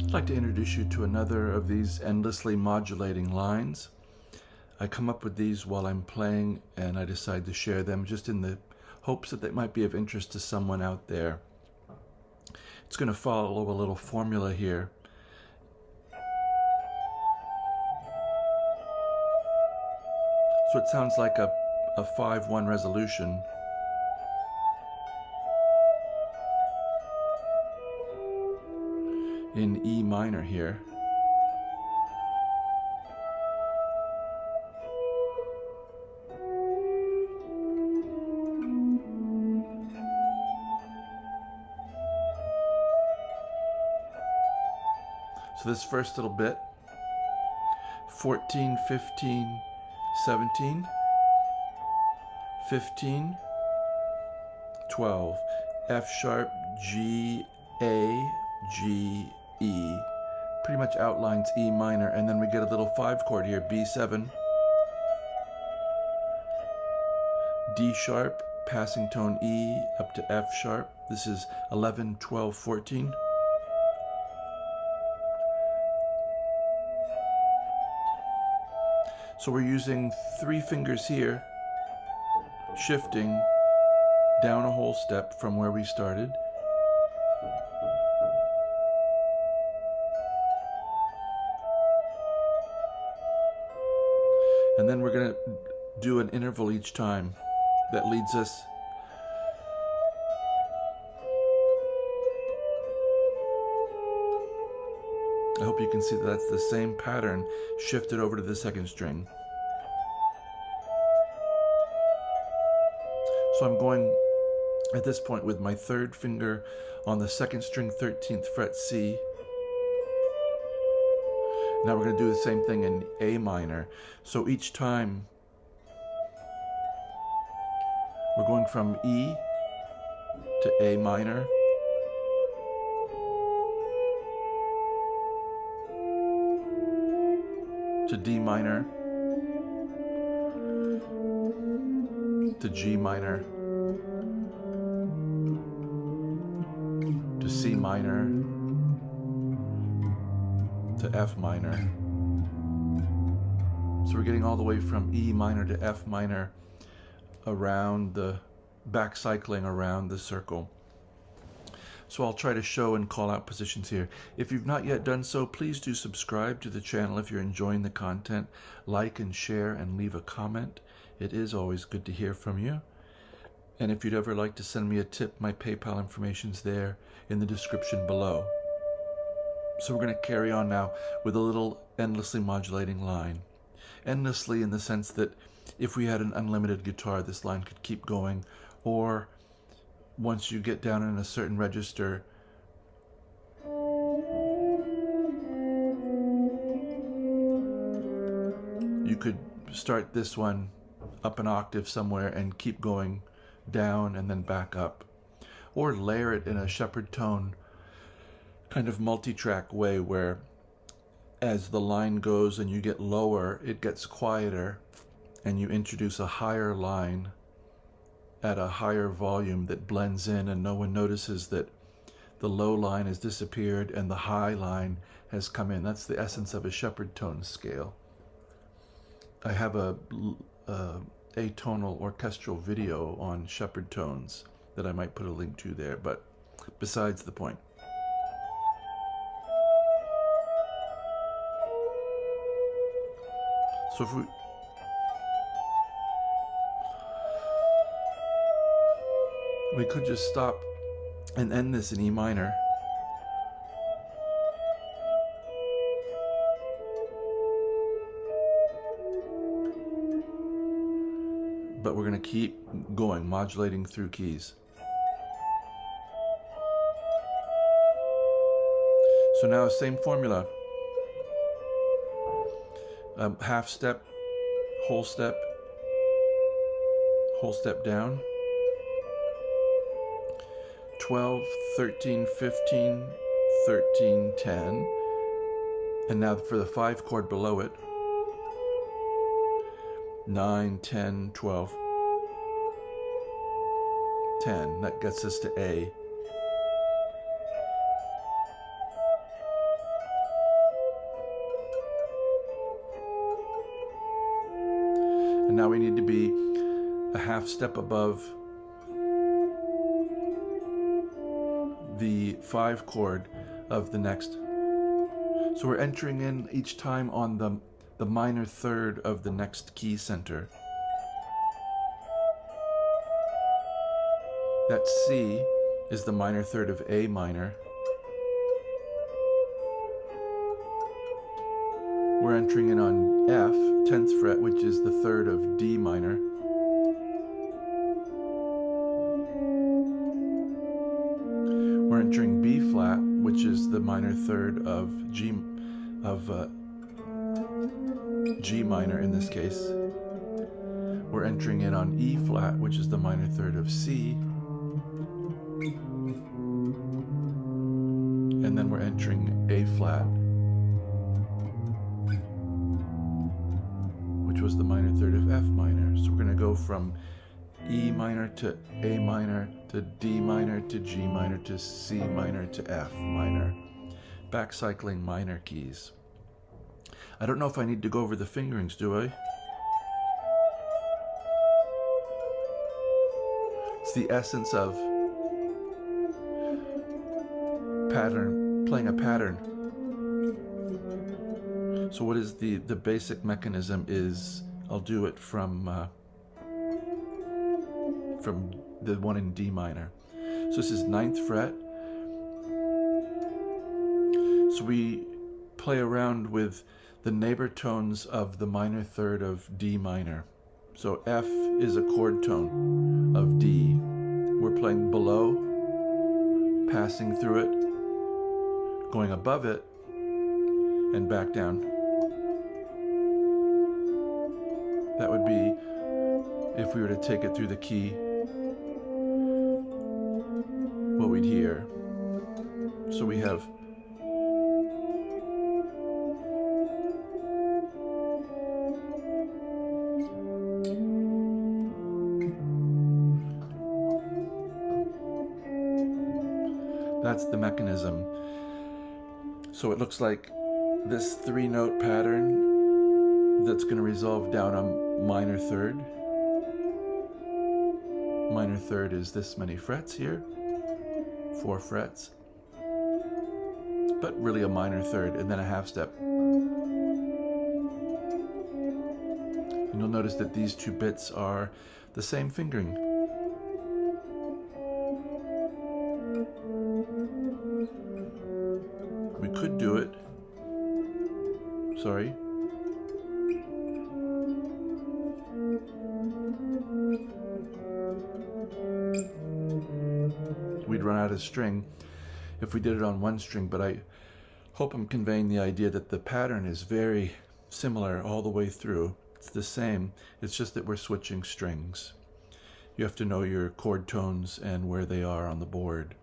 I'd like to introduce you to another of these endlessly modulating lines. I come up with these while I'm playing, and I decide to share them just in the hopes that they might be of interest to someone out there. It's going to follow a little formula here. So it sounds like a 5-1 resolution. In E minor here. So this first little bit, 14, 15, 17, 15, 12, F sharp, G, A, G, E, pretty much outlines E minor, and then we get a little 5 chord here, B7, D sharp, passing tone E up to F sharp. This is 11, 12, 14. So we're using 3 fingers here, shifting down a whole step from where we started. And then we're going to do an interval each time that leads us I hope you can see that that's the same pattern shifted over to the second string. So I'm going at this point with my 3rd finger on the 2nd string, 13th fret C. Now we're going to do the same thing in A minor. So each time we're going from E to A minor, to D minor, to G minor, to C minor, to F minor. So we're getting all the way from E minor to F minor around the back cycling around the circle. So I'll try to show and call out positions here. If you've not yet done so, please do subscribe to the channel if you're enjoying the content. Like and share and leave a comment. It is always good to hear from you. And if you'd ever like to send me a tip, my PayPal information's there in the description below. So we're going to carry on now with a little endlessly modulating line. Endlessly in the sense that if we had an unlimited guitar, this line could keep going, or once you get down in a certain register, you could start this one up an octave somewhere and keep going down and then back up, or layer it in a Shepard tone kind of multi-track way where as the line goes and you get lower, it gets quieter and you introduce a higher line at a higher volume that blends in, and no one notices that the low line has disappeared and the high line has come in. That's the essence of a Sheppard tone scale. I have a Atonal orchestral video on Sheppard tones that I might put a link to there, but besides the point. So if we could just stop and end this in E minor. But we're going to keep going, modulating through keys. So now same formula. Half step, whole step down. 12, 13, 15, 13, 10. And now for the 5 chord below it, 9, 10, 12, 10. That gets us to A. And now we need to be a half step above the 5 chord of the next. So we're entering in each time on the minor third of the next key center. That C is the minor third of A minor. We're entering in on F, 10th fret, which is the third of D minor. We're entering B flat, which is the minor third of G minor in this case. We're entering in on E flat, which is the minor third of C. And then we're entering A flat, which was the minor third of F minor. So we're going to go from E minor to A minor to D minor to G minor to C minor to F minor. Back cycling minor keys. I don't know if I need to go over the fingerings, do I? It's the essence of pattern, playing a pattern. So what is the basic mechanism is, I'll do it from the one in D minor. So this is 9th fret. So we play around with the neighbor tones of the minor third of D minor. So F is a chord tone of D. We're playing below, passing through it, going above it, and back down. That would be, if we were to take it through the key, what we'd hear. So we have that's the mechanism. So it looks like this 3-note pattern that's going to resolve down a minor third. Minor third is this many frets here, 4 frets, but really a minor third, and then a half step. And you'll notice that these 2 bits are the same fingering. We could do it, sorry. We'd run out of string if we did it on 1 string, but I hope I'm conveying the idea that the pattern is very similar all the way through. It's the same, it's just that we're switching strings. You have to know your chord tones and where they are on the board.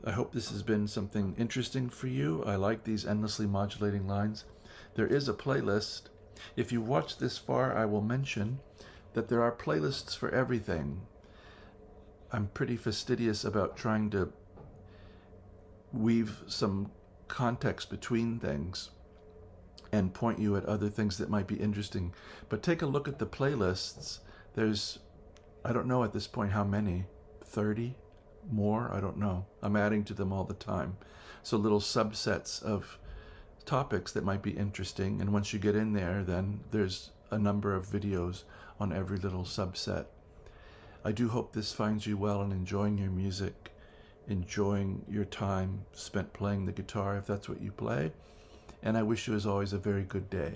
I hope this has been something interesting for you. I like these endlessly modulating lines. There is a playlist. If you watched this far, I will mention that there are playlists for everything. I'm pretty fastidious about trying to weave some context between things and point you at other things that might be interesting. But take a look at the playlists. There's, I don't know at this point how many, 30? More? I don't know. I'm adding to them all the time. So little subsets of topics that might be interesting, and once you get in there, then there's a number of videos on every little subset. I do hope this finds you well and enjoying your music, enjoying your time spent playing the guitar if that's what you play, and I wish you as always a very good day.